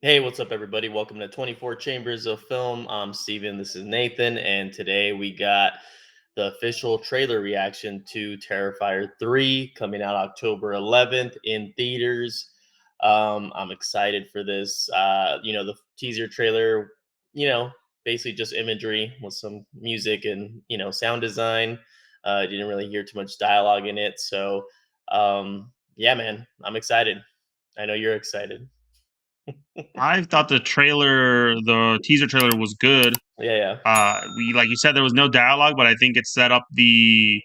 Hey, what's up, everybody? Welcome to 24 Chambers of Film. I'm Steven. This is Nathan. And today we got the official trailer reaction to Terrifier 3 coming out October 11th in theaters. I'm excited for this. The teaser trailer, you know, basically just imagery with some music and, sound design. Didn't really hear too much dialogue in it. Yeah, man, I'm excited. I know you're excited. I thought the teaser trailer was good. Yeah, yeah. We like you said, there was no dialogue, but I think it set up the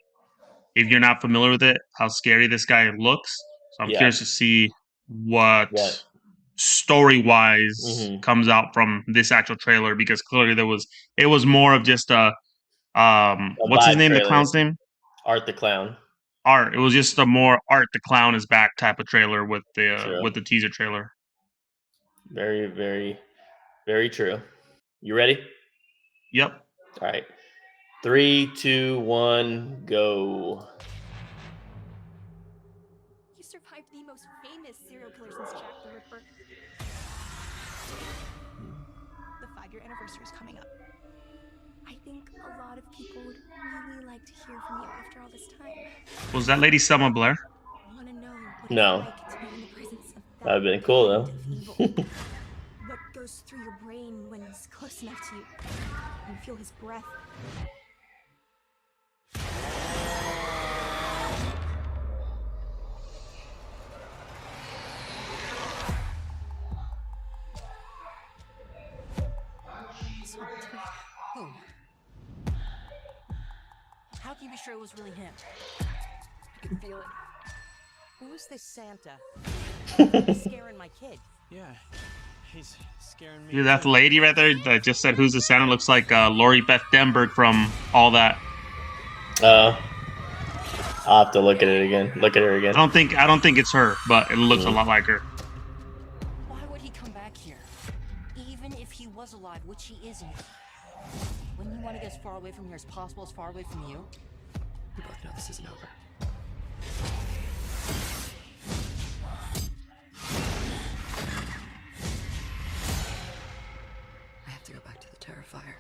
if you're not familiar with it, how scary this guy looks. So I'm Yeah. curious to see what Yeah. story wise Mhm. comes out from this actual trailer because clearly it was more of just a A what's his vibe name, the trailer. clown's name? Art the Clown. Art. It was just a more Art the Clown is back type of trailer True. with the teaser trailer. Very, very, very true. You ready? Yep. All right. Three, two, one, go. He survived the most famous serial killer since Jack the Ripper. The 5-year anniversary is coming up. I think a lot of people would really like to hear from you after all this time. Was that Lady Selma Blair? I want to know what it's No, like to be in the presence of that that'd been cool kind of evil. though. What goes through your brain when he's close enough to you and feel his breath. Who? How can you be sure it was really him? I can feel it. Who's this Santa? He's scaring my kid. Yeah, he's scaring me. Yeah, that lady right there that just said who's the Santa looks like Lori Beth Denberg from All That. uh, I'll have to look at it again. Look at her again. I don't think it's her, but it looks a Mm. lot like her. Why would he come back here? Even if he was alive, which he isn't. Wouldn't you want to get as far away from here as possible, as far away from you? We both know this isn't over. I have to go back to the Terrifier.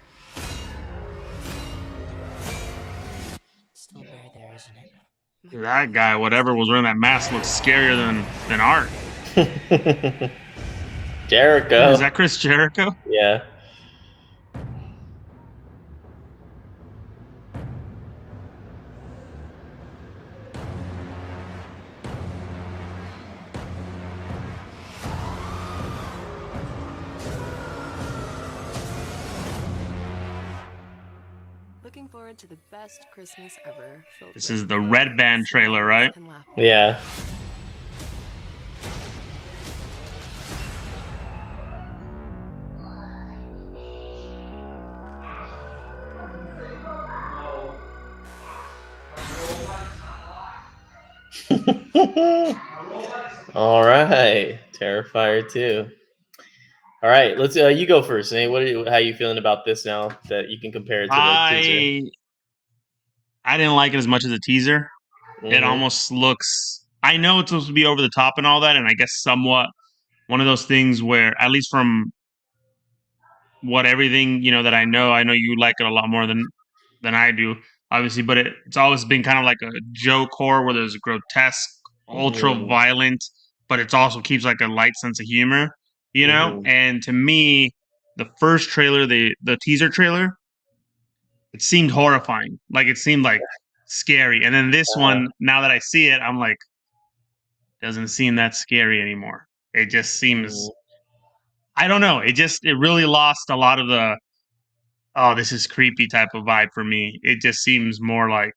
It's still buried there, isn't it? That guy, whatever was wearing that mask, looks scarier than Art. Yeah, is Jericho. that Chris Jericho? Yeah. Looking forward to the best Christmas ever. This is the Redband trailer, right? Yeah. All right. Terrifier 2. All right, let's you go first, Nate. How you feeling about this now that you can compare it to the teaser? I I didn't like it as much as a teaser. It Mhm. almost looks. I know it's supposed to be over the top and all that, and I guess somewhat one of those things where, at least from what everything that I know you like it a lot more than I do, obviously. But it's always been kind of like a joke horror where there's grotesque, ultra Mhm. violent, but it also keeps like a light sense of humor, you know. Mhm. And to me, the first trailer, the teaser trailer, it seemed horrifying. Like it seemed like scary. And then this Uh-huh. one, now that I see it, I'm like, doesn't seem that scary anymore. It just seems. Mhm. I don't know. It really lost a lot of the oh, this is creepy type of vibe for me. It just seems more like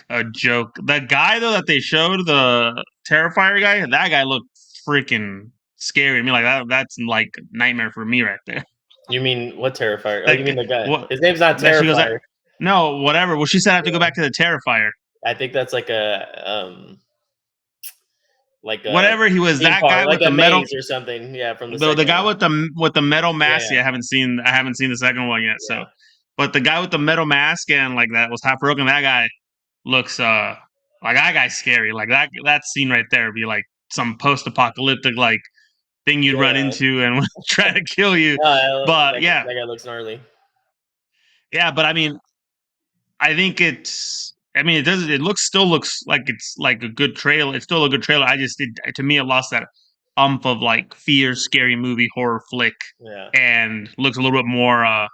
a joke. The guy though that they showed, the Terrifier guy, that guy looked freaking scary to me. Like that's like a nightmare for me right there. You mean what Terrifier? Oh, you mean Like the guy? what His name's not that she goes Terrifier. no, whatever. Well, she said I have to go Yeah. back to the Terrifier. I think that's like a Whatever he was, theme that park, guy like with a the metal maze or something. Yeah, from the the second guy one. with the metal Yeah, mask. yeah, Yeah, I haven't seen the second one yet. yeah. So, but the guy with the metal mask and like that was half broken. That guy looks like that guy's scary. Like that scene right there would be like some post apocalyptic like thing you'd run Yeah. into and would try to kill you. But yeah, that guy looks gnarly. yeah. But I mean, I think it's. I mean, it does. It still looks like it's like a good trailer. It's still a good trailer. I just to me, it lost that umph of like fear, scary movie, horror flick, Yeah. and looks a little bit more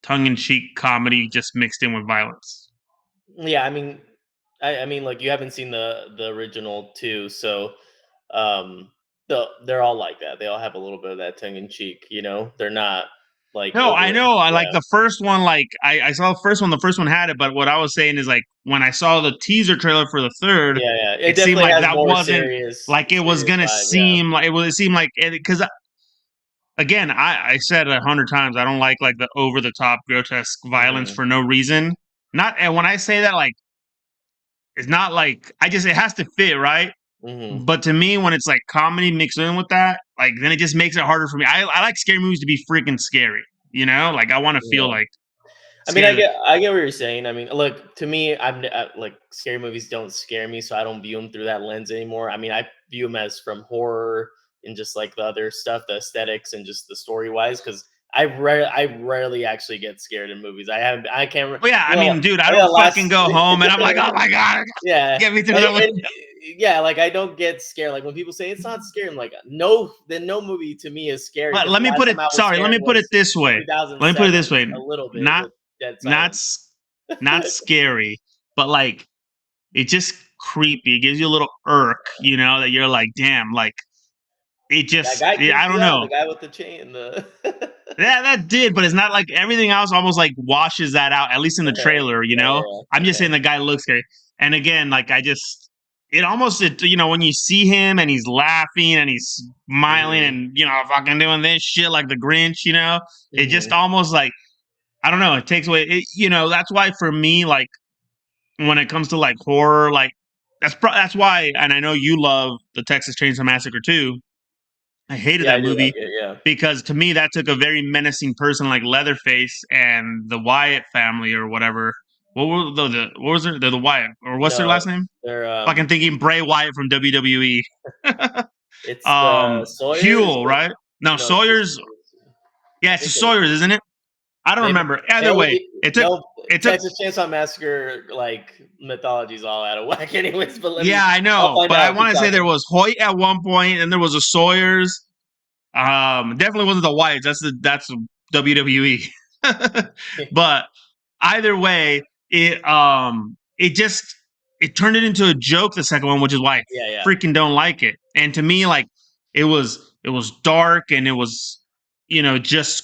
tongue in cheek comedy, just mixed in with violence. Yeah, I mean, like you haven't seen the original too, so they're all like that. They all have a little bit of that tongue in cheek. They're not like No, I over. know. I like Yeah, the first one. Like I saw the first one. The first one had it, but what I was saying is like when I saw the teaser trailer for the third, yeah, yeah. It it seemed definitely like has that more wasn't serious, like it was serious gonna vibe. Yeah. seem like it was. It seemed like because again, I said 100 times I don't like the over the top grotesque violence Hmm. for no reason. Not and when I say that, like it's not like it has to fit right. Hmm. But to me, when it's like comedy mixed in with that, like then it just makes it harder for me. I like scary movies to be freaking scary. Like I want to feel Yeah. like I mean, I scared. get, I get what you're saying. I mean, look, to me, like scary movies don't scare me, so I don't view them through that lens anymore. I mean, I view them as from horror and just like the other stuff, the aesthetics and just the story wise. Because I rarely actually get scared in movies. I can't. Well, yeah, I mean, dude, I I think don't the fucking last. go home and I'm like, oh my god, Yeah, get me through and, that and window. yeah, like I don't get scared. Like when people say it's not scary, I'm like, no, then no movie to me is scary. But Because let the me last put time it. I was Sorry, let scared me put it was this way. Let me put it 2007, this way. a little bit Not with Dead not Silence. not scary, but like it's just creepy. It gives you a little irk, that you're like, damn, like it That just. guy I creeped don't you out, know. the guy with the chain, the Yeah, that did, but it's not like everything else almost like washes that out, at least in the Okay. Yeah, trailer. yeah, I'm yeah. just Okay. saying the guy looks scary. And again, like when you see him and he's laughing and he's smiling Mhm, and, fucking doing this shit like the Grinch, it just mhm. almost like, I don't know, it takes away, that's why for me, like when it comes to like horror, like that's why, and I know you love the Texas Chainsaw Massacre too. I hated Yeah, that I do like movie it, yeah. because to me that took a very menacing person like Leatherface and the Wyatt family or whatever. What were what was their the Wyatt or what's their No, last name? they're, Fucking thinking Bray Wyatt from WWE. it's the Sawyers, Huel, but right? No, no, it's just Sawyer's. Yeah, I it's the think they're Sawyers, isn't it? I don't they remember. Either way, they it took no, it took. Texas Chainsaw Massacre, like, mythology's all out of whack anyways, but Yeah, I I'll know, find but I out, keep want to say there talking. was Hoyt at one point, and there was a Sawyers. Definitely wasn't the Wyatts. That's WWE. But either way, it turned it into a joke the second one, which is why I Yeah, yeah. freaking don't like it. And to me, like it was dark and it was just Yeah, I get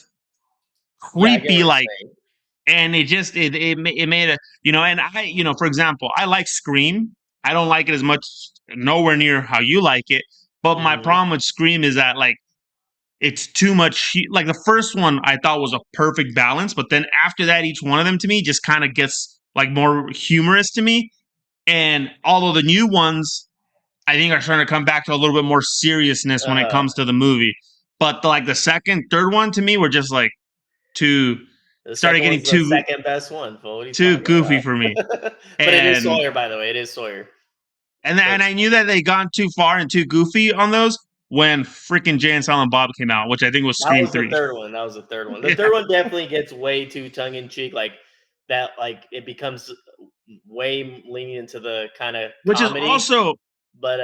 what creepy, you're like, saying. and it made a and I for example, I like Scream. I don't like it as much, nowhere near how you like it. But my Mhm. problem with Scream is that like it's too much. Like the first one, I thought was a perfect balance, but then after that, each one of them to me just kind of gets like more humorous to me. And although the new ones, I think are starting to come back to a little bit more seriousness when it Uh-huh. comes to the movie. But like the second, third one to me were just like too The started second getting one's the too second best one, fool. What are you too talking goofy for me. about? But it is And Sawyer, by the way. It is Sawyer. and But I knew that they gone too far and too goofy on those when freaking Jay and Silent Bob came out, which I think was that Scream was the 3. third one. That was the third one. The Yeah. third one definitely gets way too tongue in cheek, like that. Like it becomes way leaning into the kind of Which is comedy. also But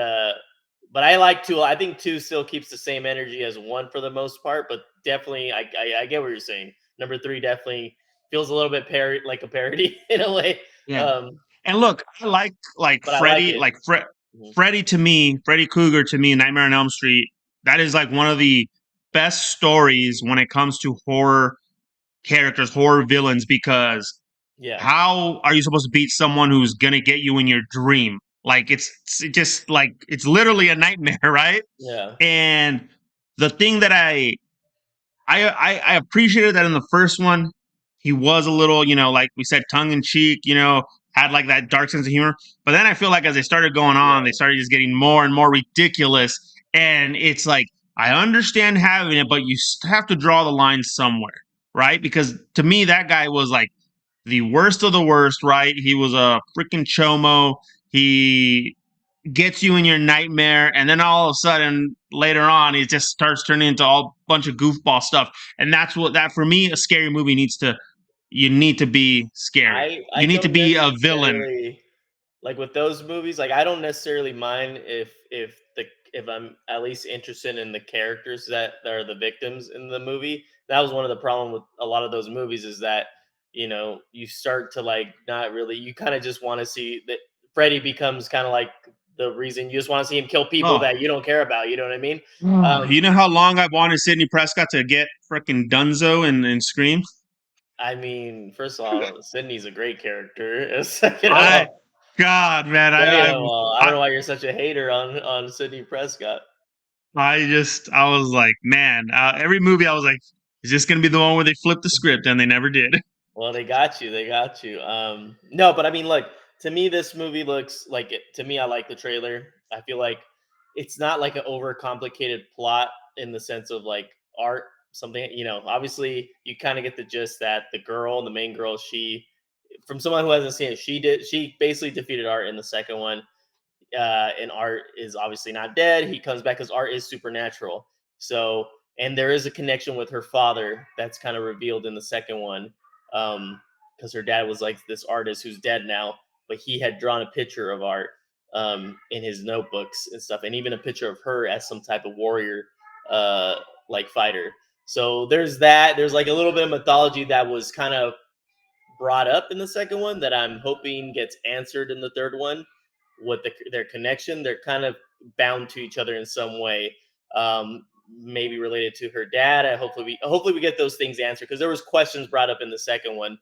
I like two. I think two still keeps the same energy as one for the most part. But definitely, I get what you're saying. Number three definitely feels a little bit like a parody in a way. yeah. Um, And look, I like but I like Freddy, it. Mhm. Freddy to me, Freddy Krueger to me, Nightmare on Elm Street. That is like one of the best stories when it comes to horror characters, horror villains, because Yeah, how are you supposed to beat someone who's gonna get you in your dream? Like it's just like it's literally a nightmare, right? yeah, And the thing that I appreciated that in the first one, he was a little, like we said, tongue in cheek, had like that dark sense of humor. But then I feel like as they started going on, they yeah, started just getting more and more ridiculous. And it's like, I understand having it, but you have to draw the line somewhere, right? Because to me, that guy was like the worst of the worst, right? He was a freaking chomo. He gets you in your nightmare, and then all of a sudden later on it just starts turning into all bunch of goofball stuff. And that's what that for me, a scary movie needs to. You need to be scary. I You need to don't be a villain. necessarily like with those movies. Like I don't necessarily mind if I'm at least interested in the characters that are the victims in the movie. That was one of the problem with a lot of those movies is that you start to like not really. You kind of just want to see that Freddy becomes kind of like the reason you just want to see him kill people Oh, that you don't care about. You know what I mean? you know how long I've wanted Sidney Prescott to get freaking Dunzo and Scream? I mean, first of all, Sydney's a great character. Second of I all, God, man, second of all, I don't I know why you're such a hater on Sidney Prescott. I was like, man, every movie I was like, is this gonna be the one where they flip the script? And they never did. Well, they got you. They got you. No, but I mean, look, to me, this movie looks like it. To me, I like the trailer. I feel like it's not like an overcomplicated plot in the sense of like art. Something, obviously, you kind of get the gist that the girl, the main girl, from someone who hasn't seen it, she basically defeated Art in the second one. And Art is obviously not dead. He comes back because Art is supernatural. So, and there is a connection with her father that's kind of revealed in the second one, because her dad was like this artist who's dead now, but he had drawn a picture of Art in his notebooks and stuff, and even a picture of her as some type of warrior, like fighter. So there's that. There's like a little bit of mythology that was kind of brought up in the second one that I'm hoping gets answered in the third one. With their connection, they're kind of bound to each other in some way, maybe related to her dad. Hopefully we get those things answered because there was questions brought up in the second one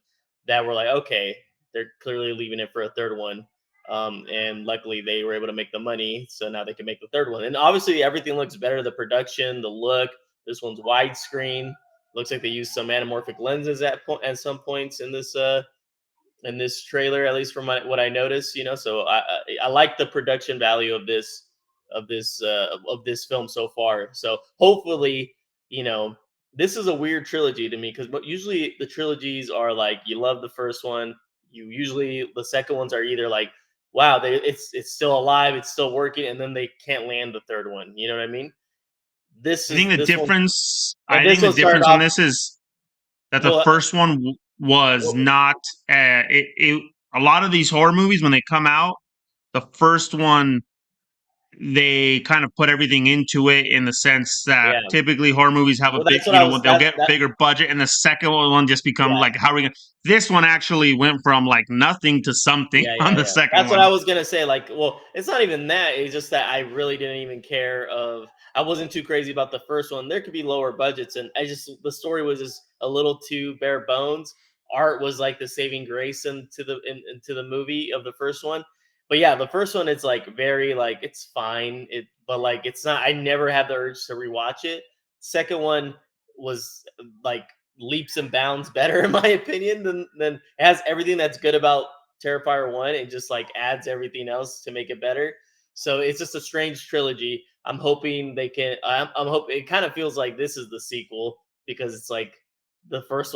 that were like, okay, they're clearly leaving it for a third one. And luckily they were able to make the money, so now they can make the third one. And obviously everything looks better. The production, the look. This one's widescreen. Looks like they used some anamorphic lenses at some points in this trailer, at least from what I noticed. So I like the production value of this film so far. So hopefully, this is a weird trilogy to me because usually the trilogies are like you love the first one, you usually the second ones are either like wow it's still alive, it's still working, and then they can't land the third one. You know what I mean? I think the This one difference. and I this think the one started difference on off this is that the well. first one was Well, not. It a lot of these horror movies when they come out, the first one they kind of put everything into it in the sense that yeah. typically horror movies have a Well, big, that's what I was. they'll get bigger budget, and the second one just become Yeah. like, how are we gonna? This one actually went from like nothing to something Yeah, on yeah, the yeah. second That's what one. I was gonna say. Like, well, it's not even that. It's just that I really didn't even care of. I wasn't too crazy about the first one. There could be lower budgets, and the story was just a little too bare bones. Art was like the saving grace into the movie of the first one. But yeah, the first one it's like very like it's fine. But like it's not. I never had the urge to rewatch it. Second one was like leaps and bounds better in my opinion than it has everything that's good about Terrifier 1 and just like adds everything else to make it better. So it's just a strange trilogy. I'm hoping they can I'm hoping it kind of feels like this is the sequel because it's like the Forget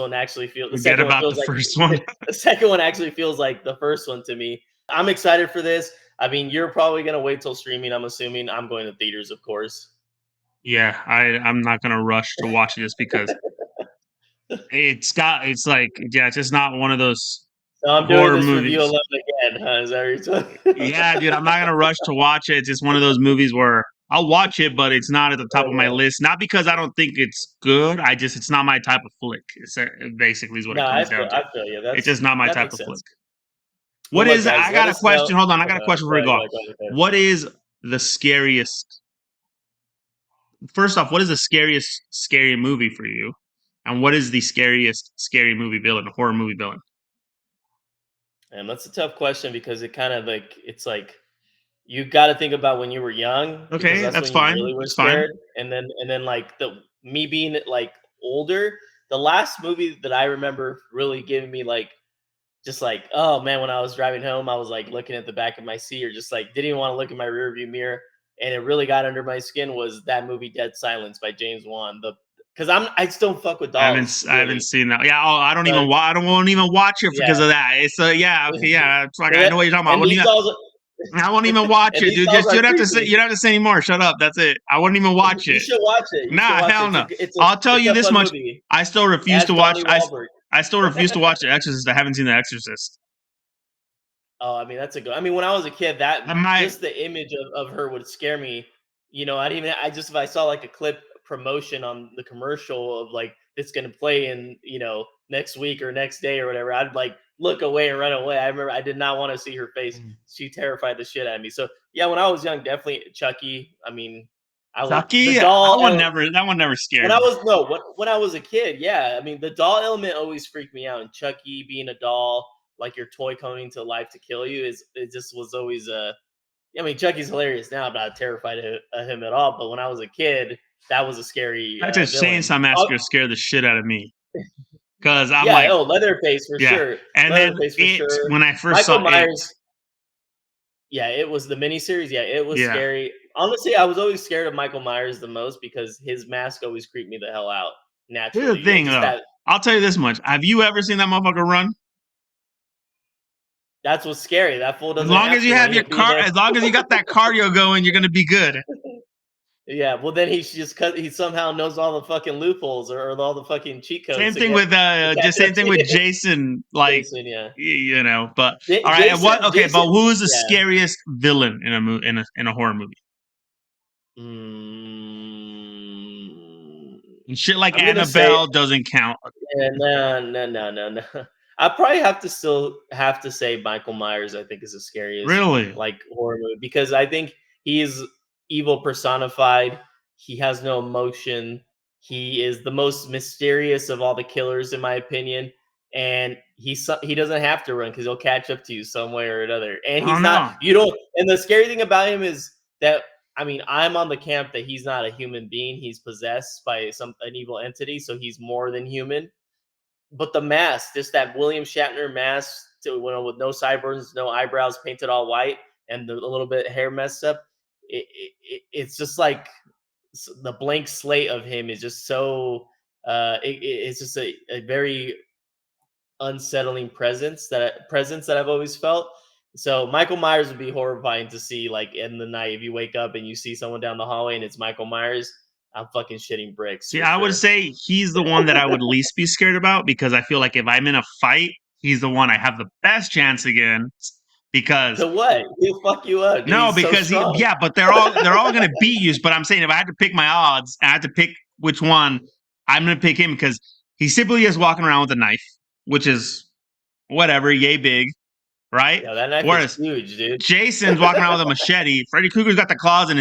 second one about the feels like first one. the second one actually feels like the first one to me. I'm excited for this. I mean, you're probably going to wait till streaming, I'm assuming. I'm going to theaters, of course. Yeah, I'm not gonna rush to watch it just because it's like yeah, it's just not one of those So I'm doing horror this review movies. alone again, huh? Is that what you're Yeah, dude, I'm not gonna rush to watch it. It's just one of those movies where I'll watch it, but it's not at the top of my Okay. list. Not because I don't think it's good. It's not my type of flick. Basically is what No, it comes down to. I feel you. It's just not my That type makes of flick. sense. Well, What look, is? guys, I let got a us know. question. Hold on, I got a question Go before we ahead, go go off. ahead, go ahead, go ahead. What is the scariest? First off, what is the scariest scary movie for you? And what is the scariest scary movie villain, horror movie villain? And that's a tough question because it kind of like it's like you got to think about when you were young because Okay, that's that's when you fine. really were That's fine. scared, and then like me being like older. The last movie that I remember really giving me like just like oh man, when I was driving home, I was like looking at the back of my seat or just like didn't even want to look in my rear view mirror, and it really got under my skin was that movie Dead Silence by James Wan. The because I still fuck with dolls I haven't really. seen that. Yeah, So it's, I don't want to even watch it yeah, because of that. It's yeah, okay, yeah. It's like I know what you're talking about. and When these you dolls I won't even watch And it, these dude. dolls Just are you don't have to say creepy. you don't have to say anymore. Shut up. That's it. I wouldn't even watch You it. should watch it. You should Nah, watch hell it. no. I'll tell It's you a this fun much. movie. I still refuse As to watch. Donnie Wahlberg. I still refuse to watch The Exorcist. I haven't seen The Exorcist. Oh, I mean, that's a good. I mean, when I was a kid, that My just the image of her would scare me. You know, I just if I saw like a clip promotion on the commercial of like it's gonna play in, next week or next day or whatever, I'd like look away and run away. I remember I did not want to see her face. She terrified the shit out of me. So yeah, when I was young, definitely Chucky. I mean, I would the Chucky, doll that one never when scared I me. was no, when I was a kid, yeah. I mean, the doll element always freaked me out. And Chucky being a doll, like your toy coming to life to kill you, it just was always a. I mean, Chucky's hilarious now. I'm not terrified of him at all. But when I was a kid, that was a scary Texas villain. Chainsaw Oh, Massacre scared the shit out of me because I'm yeah. like, Oh, Leatherface for yeah. sure. And then Leatherface for it sure. when I first Michael saw it, Myers. Yeah, it was the miniseries. Yeah, it was yeah. scary. Honestly, I was always scared of Michael Myers the most because his mask always creeped me the hell out Here's the naturally. thing, Just though. that I'll tell you this much: have you ever seen that motherfucker run? That's what's scary. That fool As doesn't long have as to you run. have your He'll be car, there. as long as you got that cardio going, you're gonna be good. Yeah. Well, then he should just cut. He somehow knows all the fucking loopholes or all the fucking cheat codes Same to thing get with to catch just same up thing to with you. Jason. Like Jason. Yeah. but all right. And what? Okay, but Jason. who is the Yeah. scariest villain in a horror movie? Mm, And shit like I'm gonna say Annabelle doesn't count. yeah, no. I probably have to say Michael Myers. I think is the scariest Really? like horror movie because I think he is evil personified. He has no emotion. He is the most mysterious of all the killers, in my opinion. And he doesn't have to run because he'll catch up to you some way or another. And Oh he's not. no. You don't. And the scary thing about him is that I mean, I'm on the camp that he's not a human being. He's possessed by an evil entity, so he's more than human. But the mask, just that William Shatner mask, with no sideburns, no eyebrows, painted all white, and a little bit hair messed up. It's just like the blank slate of him is just so. It's just a very unsettling presence that I've always felt. So Michael Myers would be horrifying to see, like in the night if you wake up and you see someone down the hallway and it's Michael Myers. I'm fucking shitting bricks See, for I would sure. say he's the one that I would least be scared about because I feel like if I'm in a fight, he's the one I have the best chance against because To what? He'll fuck you up, dude. no, He's so because strong. but they're all gonna beat you. But I'm saying if I had to pick my odds, and I had to pick which one, I'm gonna pick him because he's simply just walking around with a knife, which is whatever, yay big, right? Yeah, that knife is Whereas huge, dude. Jason's walking around with a machete. Freddy Krueger's got the claws and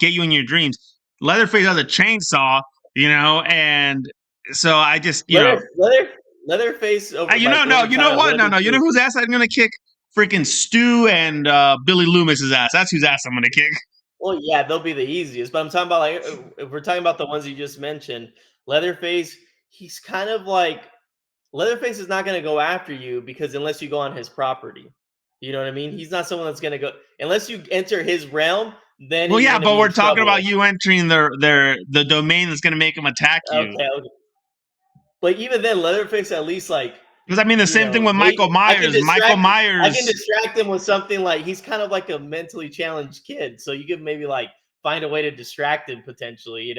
get you in your dreams. Leatherface has a chainsaw, and so I just, Leatherface over no, over you know time. what? No, you know whose ass I'm gonna kick? Freaking Stu and Billy Loomis's ass. That's whose ass I'm gonna kick. Well, yeah, they'll be the easiest. But I'm talking about like if we're talking about the ones you just mentioned, Leatherface, he's kind of like Leatherface is not going to go after you because unless you go on his property, you know what I mean. He's not someone that's going to go unless you enter his realm. Then Well, he's yeah, going to but be we're in talking trouble. about you entering the domain that's gonna make him attack you. Okay. But even then, Leatherface at least like Because I mean, the same thing with Michael Myers. Michael I can Myers. distract him with something like he's kind of like a mentally challenged kid. So you could maybe like find a way to distract him potentially,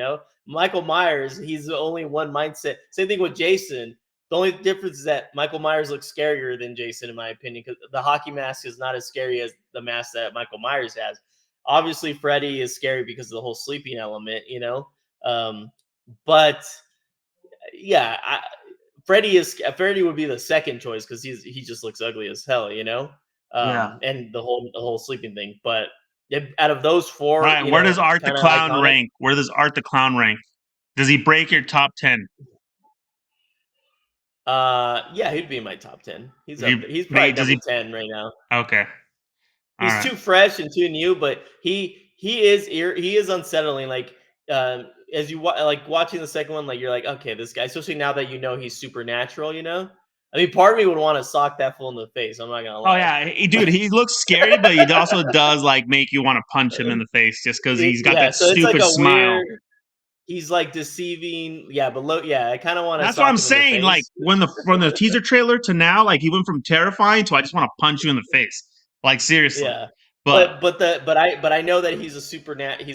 Michael Myers, he's the only one mindset. Same thing with Jason. The only difference is that Michael Myers looks scarier than Jason, in my opinion, because the hockey mask is not as scary as the mask that Michael Myers has. Obviously, Freddy is scary because of the whole sleeping element. But yeah, Freddy would be the second choice because he just looks ugly as hell. Yeah. And the whole sleeping thing. But out of those four, Ryan, where does Art the kind of Clown iconic. rank? Where does Art the Clown rank? Does he break your top 10? Yeah, he'd be in my top 10. He's up there. He's probably number 10 right now. Okay. All He's right. too fresh and too new, but he is unsettling. Like as you like watching the second one, like you're like, okay, this guy, especially now that he's supernatural. I mean, part of me would want to sock that fool in the face. I'm not gonna lie. Oh yeah, dude, he looks scary, but he also does like make you want to punch him in the face just because he's got that So it's like stupid a smile. weird. He's like deceiving. Yeah, but I kind of want to. That's what I'm saying. Like when from the teaser trailer to now, like he went from terrifying to I just want to punch you in the face. Like seriously. Yeah. But But I know that he's a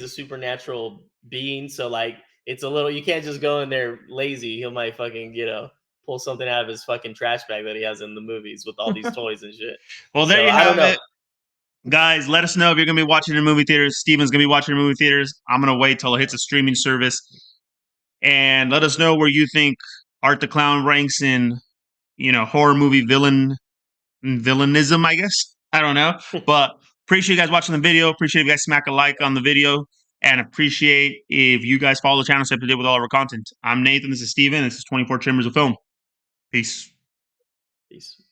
supernatural being, so like it's a little, you can't just go in there lazy. He might fucking, pull something out of his fucking trash bag that he has in the movies with all these toys and shit. well, there So you I don't have know. it. Guys, let us know if you're gonna be watching in movie theaters. Steven's gonna be watching in movie theaters. I'm gonna wait till it hits a streaming service. And let us know where you think Art the Clown ranks in, horror movie villainism, I guess. I don't know. But appreciate you guys watching the video. Appreciate if you guys smack a like on the video. And appreciate if you guys follow the channel, stay up to date with all of our content. I'm Nathan. This is Steven. This is 24 Chambers of Film. Peace. Peace.